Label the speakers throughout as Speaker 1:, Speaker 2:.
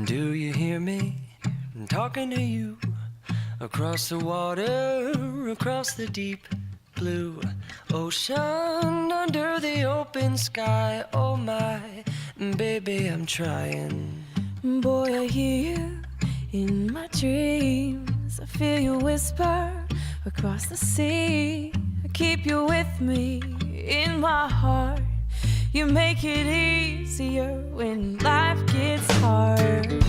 Speaker 1: Do you hear me? I'm talking to you. Across the water, across the deep blue ocean, under the open sky. Oh my, baby, I'm trying.
Speaker 2: Boy, I hear you in my dreams. I feel you whisper across the sea. I keep you with me in my heart. You make it easier when life gets hard.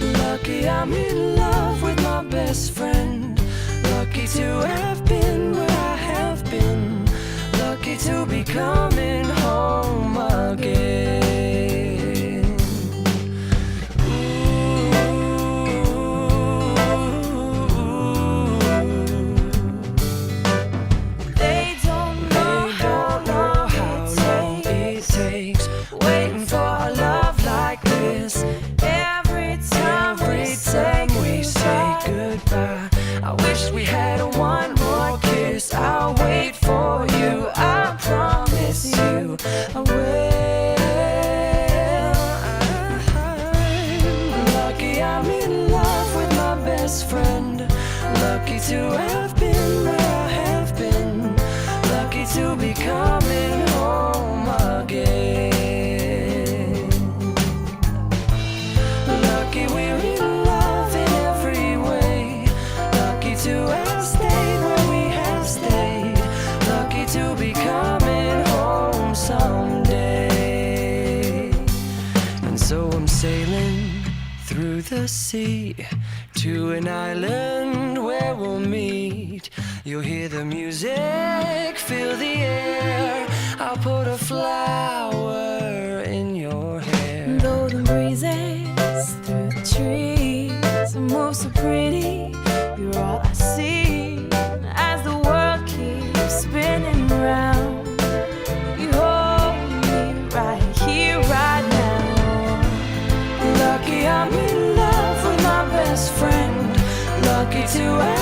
Speaker 1: Lucky I'm in love with my best friend. Lucky to have been where I have been. Lucky to be coming home again.
Speaker 2: They don't know how long it takes
Speaker 1: waiting for a love like this.
Speaker 2: every time
Speaker 1: Every time we say goodbye, I wish we had one more kiss. I'll wait for you, I promise you I will. I'm lucky I'm in love with my best friend. Lucky to have been where I have been. Lucky to be coming home again. Lucky we're in love in every way. Lucky to have stayed where we have stayed. Lucky to be coming home someday. And so I'm sailing through the sea to an island where we'll meet. You'll hear the music, feel the air. I'll put a flower in your hair.
Speaker 2: Though the breezes through the trees move so pretty, you're all I see as the world keeps spinning round. You hold me right here, right now.
Speaker 1: Lucky I'm in love with my best friend. Lucky to have